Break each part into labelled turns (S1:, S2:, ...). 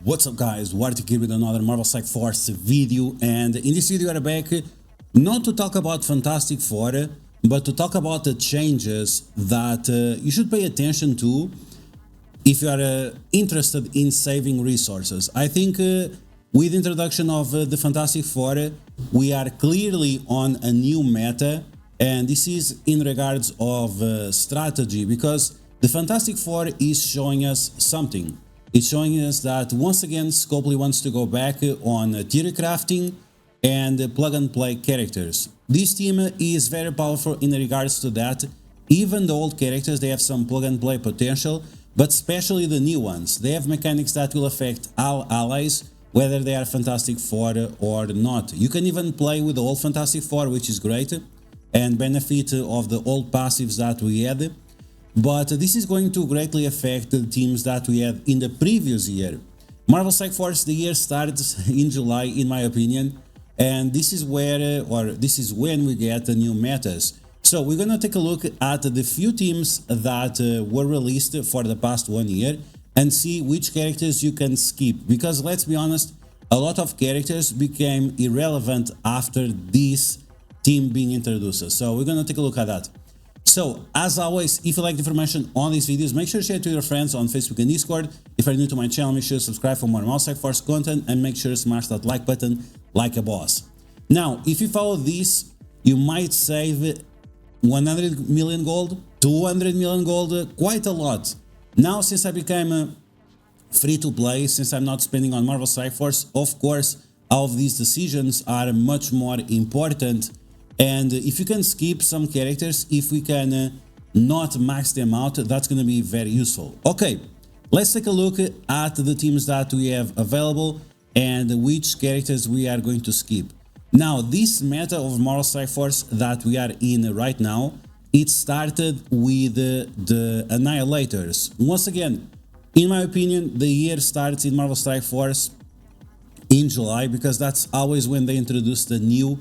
S1: What's up guys, DuArktik here with another Marvel Strike Force video, and in this video we are back not to talk about Fantastic Four, but to talk about the changes that you should pay attention to if you are interested in saving resources. I think with the introduction of the Fantastic Four, we are clearly on a new meta, and this is in regards of strategy, because the Fantastic Four is showing us something. It's showing us that once again Scopely wants to go back on theory crafting and plug and play characters. This team is very powerful in regards to that. Even the old characters, they have some plug and play potential, but especially the new ones. They have mechanics that will affect all allies, whether they are Fantastic Four or not. You can even play with the old Fantastic Four, which is great, and benefit of the old passives that we had. But this is going to greatly affect the teams that we had in the previous year. Marvel Strike Force, the year starts in July, in my opinion, and this is where, or this is when we get the new metas. So we're gonna take a look at the few teams that were released for the past 1 year and see which characters you can skip, because let's be honest, a lot of characters became irrelevant after this team being introduced. So we're gonna take a look at that. So, as always, if you like the information on these videos, make sure to share it to your friends on Facebook and Discord. If you're new to my channel, make sure to subscribe for more Marvel Strike Force content, and make sure to smash that like button like a boss. Now, if you follow this, you might save 100 million gold, 200 million gold, quite a lot. Now, since I became free to play, since I'm not spending on Marvel Strike Force, of course, all of these decisions are much more important. And if you can skip some characters, if we can not max them out, that's going to be very useful. Okay, let's take a look at the teams that we have available and which characters we are going to skip. Now, this meta of Marvel Strike Force that we are in right now, it started with the Annihilators. Once again, in my opinion, the year starts in Marvel Strike Force in July, because that's always when they introduce the new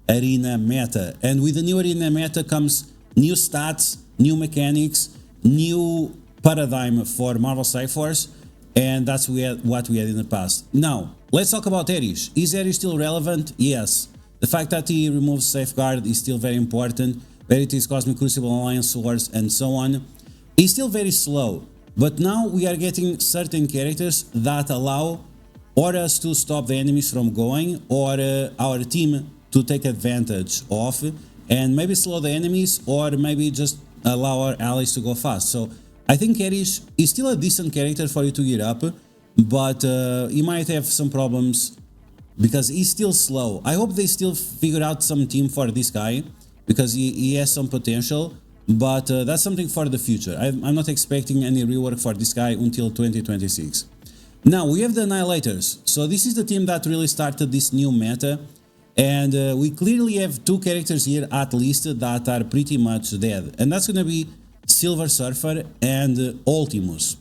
S1: arena meta, and with the new arena meta comes new stats, new mechanics, new paradigm for Marvel Strike Force, and that's what we had in the past. Now, let's talk about Orcish. Is Orcish still relevant? Yes. The fact that he removes Safeguard is still very important. Verity's Cosmic Crucible, Alliance Wars, and so on. He's still very slow, but now we are getting certain characters that allow or us to stop the enemies from going, or our team to take advantage of and maybe slow the enemies, or maybe just allow our allies to go fast. So I think Orcish is still a decent character for you to gear up, but he might have some problems because he's still slow. I hope they still figure out some team for this guy, because he has some potential, but that's something for the future. I'm not expecting any rework for this guy until 2026. Now we have the Annihilators. So this is the team that really started this new meta. And we clearly have two characters here at least that are pretty much dead, and that's gonna be Silver Surfer and Ultimus.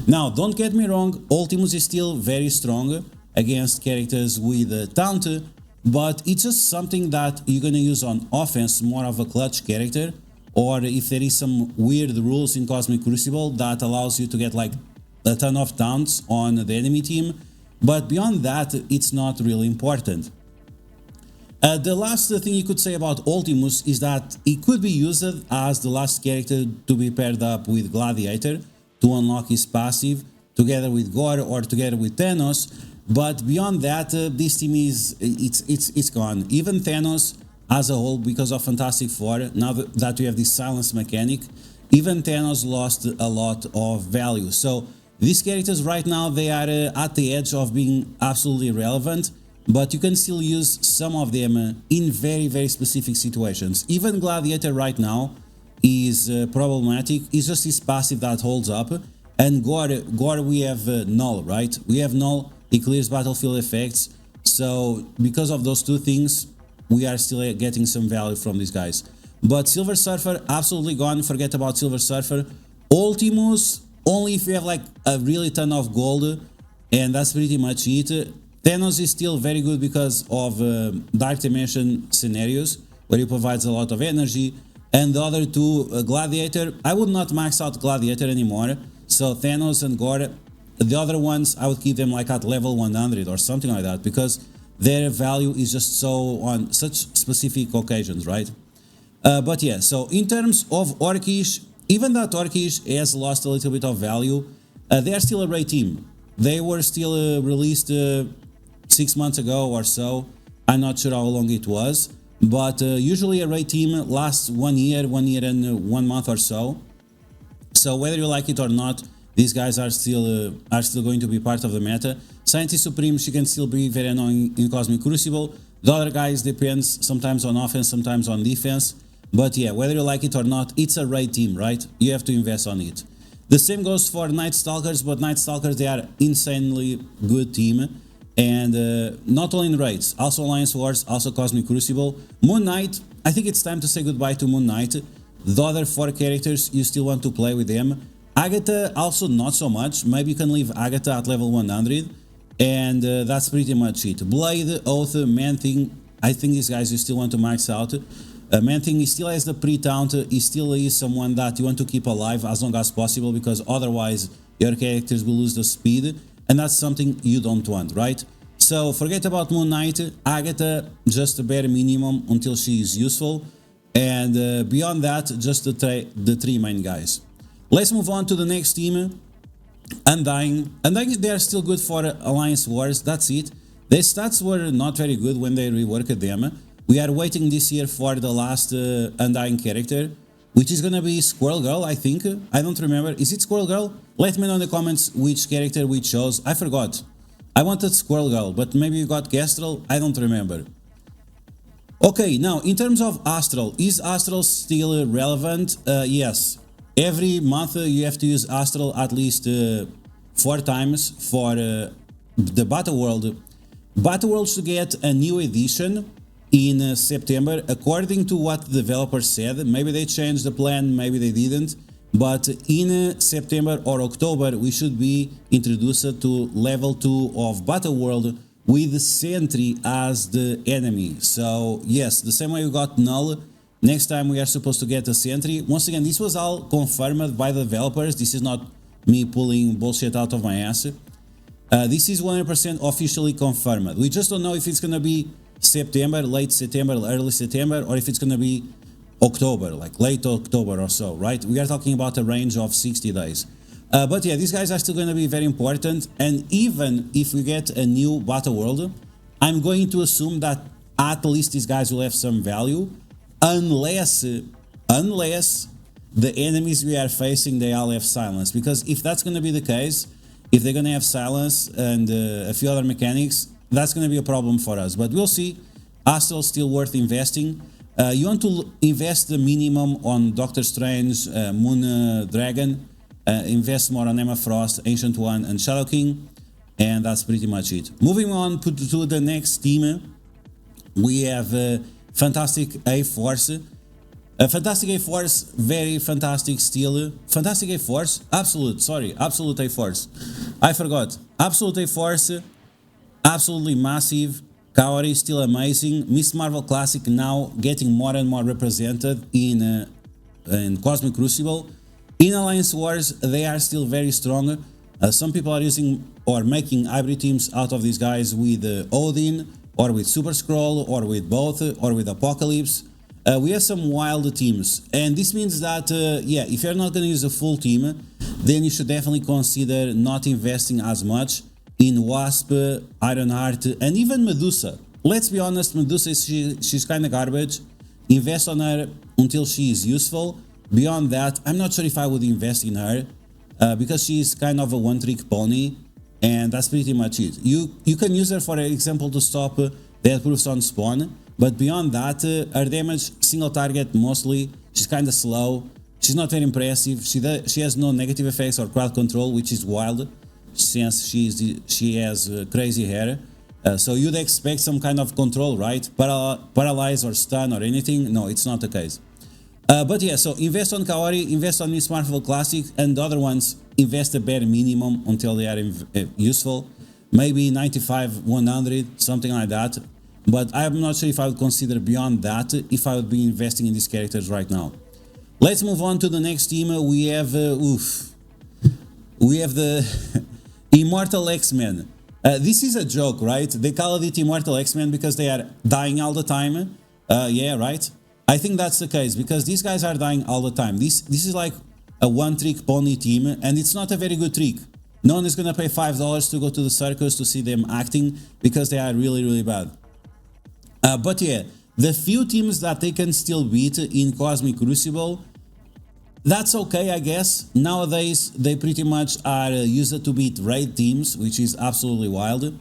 S1: Now, don't get me wrong, Ultimus is still very strong against characters with taunt, but it's just something that you're gonna use on offense, more of a clutch character, or if there is some weird rules in Cosmic Crucible that allows you to get like a ton of taunts on the enemy team, but beyond that, it's not really important. The last thing you could say about Ultimus is that he could be used as the last character to be paired up with Gladiator to unlock his passive, together with Gore or together with Thanos. But beyond that, this team it's gone. Even Thanos as a whole, because of Fantastic Four, now that we have this silence mechanic, even Thanos lost a lot of value. So these characters right now, they are at the edge of being absolutely irrelevant. But you can still use some of them in very, very specific situations. Even Gladiator right now is problematic. It's just his passive that holds up. And Gore we have Null, right? We have Null, he clears battlefield effects. So because of those two things, we are still getting some value from these guys. But Silver Surfer, absolutely gone. Forget about Silver Surfer. Ultimus, only if you have like a really ton of gold, and that's pretty much it. Thanos is still very good because of Dark Dimension scenarios, where he provides a lot of energy. And the other two, Gladiator, I would not max out Gladiator anymore. So Thanos and Gore, The other ones, I would keep them like at level 100 or something like that, because their value is just so on such specific occasions, right? But yeah, so in terms of Orcish, even that Orcish has lost a little bit of value, they are still a raid team. They were still released 6 months ago or so. I'm not sure how long it was, but usually a raid team lasts 1 year and 1 month or so. So whether you like it or not, these guys are still going to be part of the meta. Scientist Supreme, she can still be very annoying in Cosmic Crucible. The other guys depends, sometimes on offense, sometimes on defense. But yeah, whether you like it or not, it's a raid team, right? You have to invest on it. The same goes for Night Stalkers, but Night Stalkers, they are insanely good team. And not only in raids, also Alliance Wars, also Cosmic Crucible. Moon Knight, I think it's time to say goodbye to Moon Knight. The other 4 characters, you still want to play with them. Agatha, also not so much. Maybe you can leave Agatha at level 100. And that's pretty much it. Blade, Oath, Man-Thing, I think these guys you still want to max out. Man-Thing, he still has the pre-taunt, he still is someone that you want to keep alive as long as possible, because otherwise your characters will lose the speed, and that's something you don't want, right? So forget about Moon Knight, Agatha, just a bare minimum until she is useful, and beyond that, just the 3 main guys. Let's move on to the next team, Undying. Undying, they are still good for Alliance Wars, that's it. Their stats were not very good when they reworked them. We are waiting this year for the last Undying character, which is gonna be Squirrel Girl, I think. I don't remember. Is it Squirrel Girl? Let me know in the comments which character we chose. I forgot. I wanted Squirrel Girl, but maybe you got Astral. I don't remember. Okay, now in terms of Astral, is Astral still relevant? Yes. Every month you have to use Astral at least 4 times for the Battle World. Battle World should get a new edition in September, according to what the developers said. Maybe they changed the plan, maybe they didn't, but in September or October we should be introduced to level 2 of Battle World with Sentry as the enemy. So yes, the same way we got Null, next time we are supposed to get a Sentry. Once again, this was all confirmed by the developers, this is not me pulling bullshit out of my ass. This is 100% officially confirmed. We just don't know if it's gonna be September, late September, early September, or if it's gonna be October, like late October or so, right? We are talking about a range of 60 days. But yeah, these guys are still gonna be very important, and even if we get a new Battle World, I'm going to assume that at least these guys will have some value, unless the enemies we are facing, they all have silence. Because if that's gonna be the case, if they're gonna have silence and a few other mechanics, that's going to be a problem for us, but we'll see. Astral still worth investing. You want to invest the minimum on Doctor Strange, Moon Dragon, invest more on Emma Frost, Ancient One, and Shadow King, and that's pretty much it. Moving on to the next team, we have Fantastic A-Force. Fantastic A-Force, very fantastic still. Fantastic A-Force, Absolute A-Force. I forgot. Absolute A-Force, absolutely massive. Kaori still amazing. Miss Marvel Classic now getting more and more represented in Cosmic Crucible. In Alliance Wars, they are still very strong. Some people are using or making hybrid teams out of these guys with Odin, or with Super Scroll, or with both, or with Apocalypse. We have some wild teams, and this means that, yeah, if you're not going to use a full team, then you should definitely consider not investing as much in Wasp, Ironheart, and even Medusa. Let's be honest, Medusa, she's kind of garbage. Invest on her until she is useful. Beyond that, I'm not sure if I would invest in her, because she's kind of a one-trick pony, and that's pretty much it. You can use her, for example, to stop death proofs on spawn, but beyond that, her damage, single target mostly, she's kind of slow, she's not very impressive, she has no negative effects or crowd control, which is wild, since she has crazy hair. So you'd expect some kind of control, right? Paralyze or stun or anything? No, it's not the case. But yeah, so invest on Kaori, invest on Miss Marvel Classic, and the other ones, invest the bare minimum until they are useful. Maybe 95, 100, something like that. But I'm not sure if I would consider beyond that if I would be investing in these characters right now. Let's move on to the next team. We have, we have the Immortal XMen. This is a joke, right? They call it Immortal XMen because they are dying all the time. Yeah, right? I think that's the case because these guys are dying all the time. This is like a one-trick pony team, and it's not a very good trick. No one is gonna pay $5 to go to the circus to see them acting because they are really, really bad. But yeah, the few teams that they can still beat in Cosmic Crucible, that's okay, I guess. Nowadays, they pretty much are used to beat raid teams, which is absolutely wild.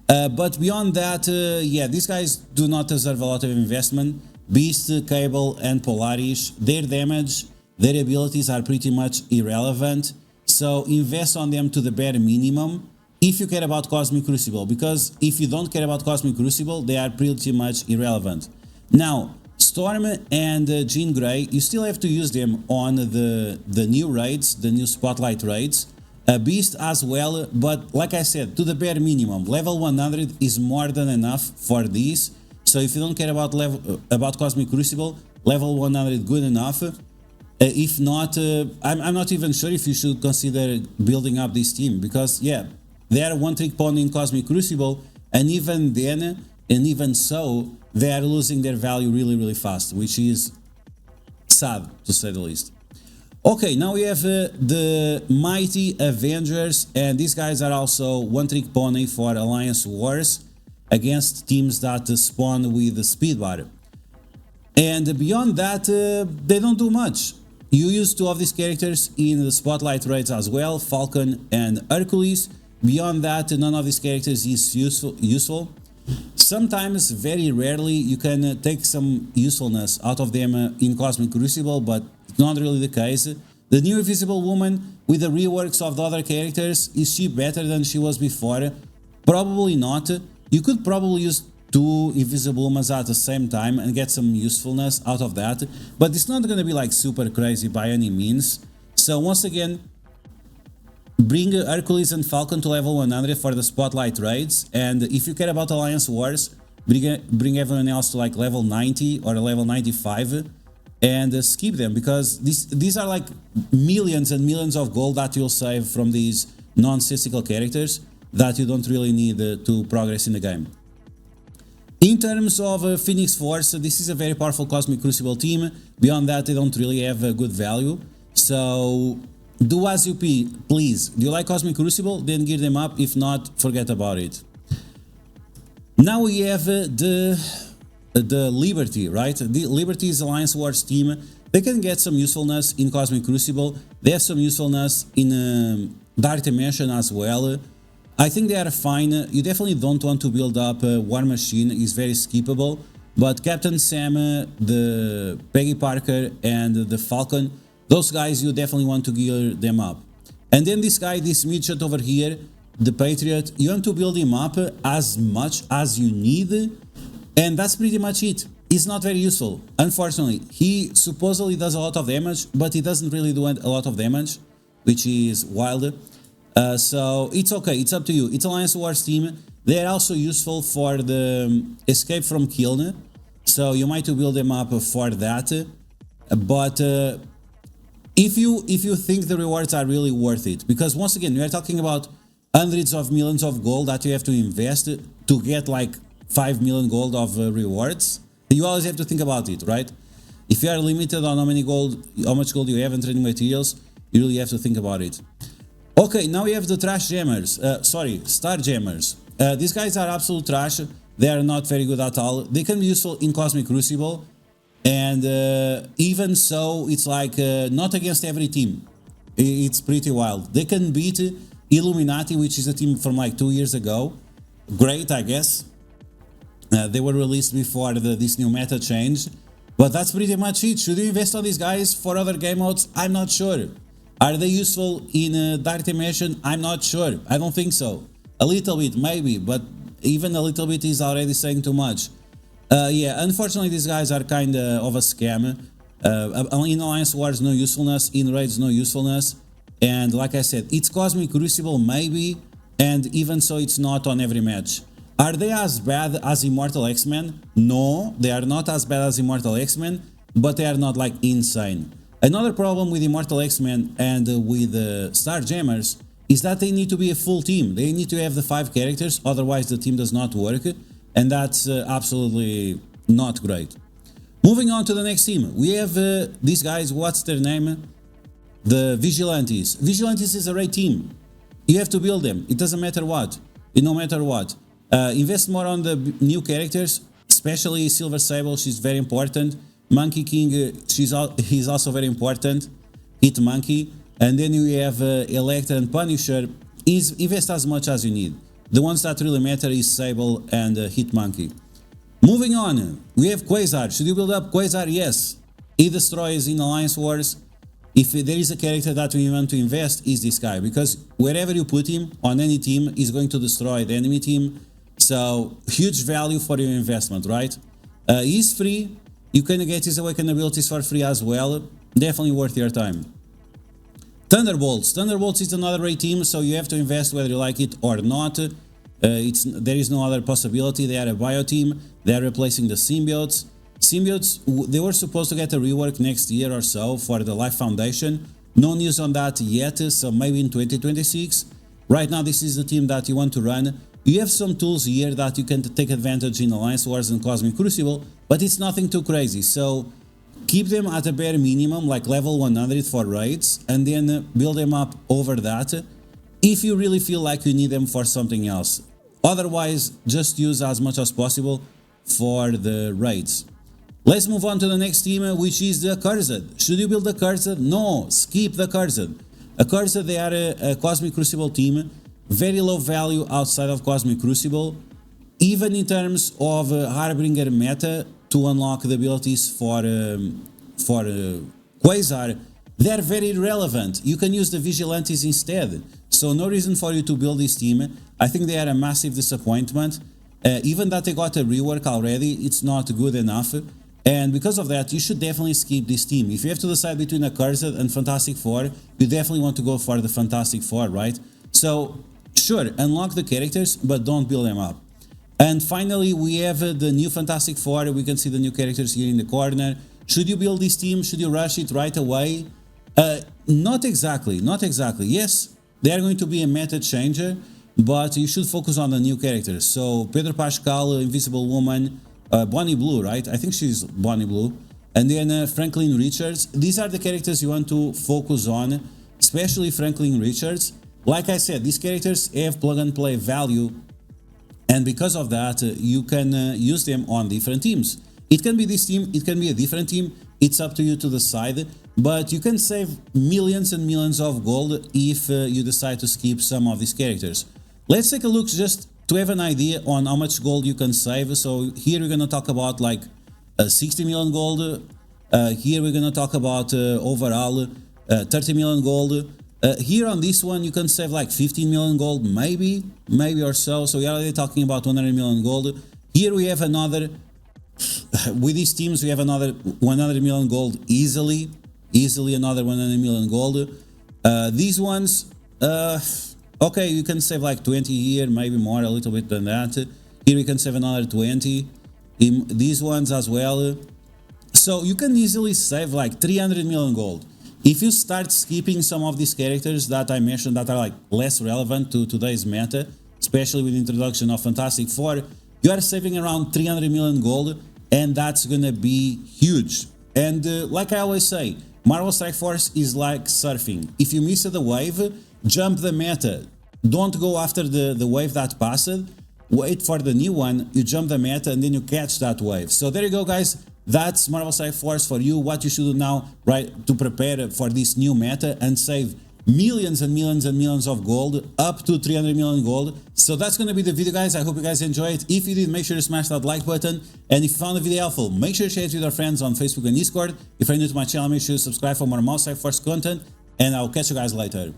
S1: But beyond that, yeah, these guys do not deserve a lot of investment. Beast, Cable, and Polarish, their damage, their abilities are pretty much irrelevant. So invest on them to the bare minimum if you care about Cosmic Crucible, because if you don't care about Cosmic Crucible, they are pretty much irrelevant. Now, Storm and Jean Grey, you still have to use them on the new raids, the new Spotlight raids. Beast as well, but like I said, to the bare minimum. Level 100 is more than enough for this. So if you don't care about Cosmic Crucible, level 100 good enough. If not, I'm not even sure if you should consider building up this team, because yeah, they are one-trick pony in Cosmic Crucible, and even then, and even so, they are losing their value really, really fast, which is sad, to say the least. Okay, now we have the mighty Avengers, and these guys are also one-trick pony for Alliance Wars against teams that spawn with the speed bar. And beyond that, they don't do much. You use two of these characters in the Spotlight raids as well, Falcon and Hercules. Beyond that, none of these characters is useful. Sometimes, very rarely, you can take some usefulness out of them in Cosmic Crucible, but it's not really the case. The new Invisible Woman with the reworks of the other characters, is she better than she was before? Probably not. You could probably use two Invisible Women at the same time and get some usefulness out of that, but it's not going to be like super crazy by any means. So once again, bring Hercules and Falcon to level 100 for the Spotlight raids, and if you care about Alliance Wars, bring everyone else to like level 90 or level 95 and skip them, because these are like millions and millions of gold that you'll save from these nonsensical characters that you don't really need to progress in the game. In terms of Phoenix Force, this is a very powerful Cosmic Crucible team. Beyond that, they don't really have a good value. So do as you please. Do you like Cosmic Crucible? Then gear them up. If not, forget about it. Now we have the Liberty, right? The Liberty is Alliance Wars team. They can get some usefulness in Cosmic Crucible. They have some usefulness in Dark Dimension as well. I think they are fine. You definitely don't want to build up War Machine, is very skippable. But Captain Sam, the Peggy Parker, and the Falcon, those guys you definitely want to gear them up. And then this guy, this midget over here, the Patriot, you want to build him up as much as you need, and that's pretty much it. He's not very useful, unfortunately. He supposedly does a lot of damage, but he doesn't really do a lot of damage, which is wild. So it's okay, it's up to you. It's Alliance Wars team. They are also useful for the escape from Kiln, so you might build them up for that. But if you think the rewards are really worth it, because once again we are talking about hundreds of millions of gold that you have to invest to get like 5 million gold of rewards. You always have to think about it, right? If you are limited on how much gold you have in trading materials, you really have to think about it. Okay, now we have the trash jammers, star jammers. These guys are absolute trash. They are not very good at all. They can be useful in Cosmic Crucible, and even so, it's like not against every team. It's pretty wild. They can beat Illuminati, which is a team from like 2 years ago. Great, I guess. They were released before this new meta change, but that's pretty much it. Should you invest on these guys for other game modes? I'm not sure. Are they useful in Dark Dimension? I'm not sure. I don't think so. A little bit, maybe, but even a little bit is already saying too much. Yeah, unfortunately, these guys are kind of a scam. In Alliance Wars, no usefulness. In Raids, no usefulness. And like I said, it's Cosmic Crucible, maybe, and even so, it's not on every match. Are they as bad as Immortal XMen? No, they are not as bad as Immortal XMen, but they are not like insane. Another problem with Immortal XMen and with Star Jammers is that they need to be a full team. They need to have the 5 characters, otherwise the team does not work, and that's absolutely not great. Moving on to the next team, we have these guys, what's their name? The Vigilantes. Vigilantes is a great team. You have to build them, it doesn't matter what, no matter what. Invest more on the new characters, especially Silver Sable, she's very important. Monkey King, he's also very important. Hit Monkey. And then we have Electra and Punisher. Invest as much as you need. The ones that really matter is Sable and Hit Monkey. Moving on, we have Quazar. Should you build up Quazar? Yes. He destroys in Alliance Wars. If there is a character that we want to invest, is this guy. Because wherever you put him, on any team, he's going to destroy the enemy team. So, huge value for your investment, right? He's free. You can get his awakened abilities for free as well. Definitely worth your time. Thunderbolts. Thunderbolts is another great team, so you have to invest whether you like it or not. There is no other possibility. They are a bio team. They are replacing the symbiotes. Symbiotes, they were supposed to get a rework next year or so for the Life Foundation. No news on that yet, so maybe in 2026. Right now, this is the team that you want to run. You have some tools here that you can take advantage in Alliance Wars and Cosmic Crucible, but it's nothing too crazy. So keep them at a bare minimum, like level 100 for raids, and then build them up over that if you really feel like you need them for something else. Otherwise, just use as much as possible for the raids. Let's move on to the next team, which is the Kursed. Should you build the Kursed? No, skip the Kursed. A Kursed, they are a Cosmic Crucible team, very low value outside of Cosmic Crucible, even in terms of Harbinger meta. To unlock the abilities for Quazar, they're very relevant. You can use the Vigilantes instead. So no reason for you to build this team. I think they are a massive disappointment. Even that they got a rework already, it's not good enough. And because of that, you should definitely skip this team. If you have to decide between a Cursed and Fantastic Four, you definitely want to go for the Fantastic Four, right? So sure, unlock the characters, but don't build them up. And finally, we have the new Fantastic Four. We can see the new characters here in the corner. Should you build this team? Should you rush it right away? Not exactly, not exactly. Yes, they are going to be a meta changer, but you should focus on the new characters. So Pedro Pascal, Invisible Woman, Bonnie Blue, right? I think she's Bonnie Blue. And then Franklin Richards. These are the characters you want to focus on, especially Franklin Richards. Like I said, these characters have plug and play value. And because of that, you can use them on different teams. It can be this team, it can be a different team. It's up to you to decide. But you can save millions and millions of gold if you decide to skip some of these characters. Let's take a look just to have an idea on how much gold you can save. So here we're going to talk about like 60 million gold. Here we're going to talk about overall 30 million gold. Here on this one, you can save like 15 million gold, maybe or so. So we are already talking about 100 million gold. Here we have another, with these teams, we have another 100 million gold easily another 100 million gold. These ones, okay, you can save like 20 here, maybe more, a little bit than that. Here we can save another 20. In these ones as well. So you can easily save like 300 million gold. If you start skipping some of these characters that I mentioned that are like less relevant to today's meta, especially with the introduction of Fantastic Four, you are saving around 300 million gold, and that's gonna be huge. And like I always say, Marvel Strike Force is like surfing. If you miss the wave, jump the meta. Don't go after the wave that passed. Wait for the new one, you jump the meta, and then you catch that wave. So there you go, guys. That's Marvel Strike Force for you, what you should do now, right, to prepare for this new meta and save millions and millions and millions of gold, up to 300 million gold. So that's going to be the video, guys. I hope you guys enjoy it. If you did, make sure to smash that like button. And if you found the video helpful, make sure to share it with your friends on Facebook and Discord. If you're new to my channel, make sure to subscribe for more Marvel Strike Force content. And I'll catch you guys later.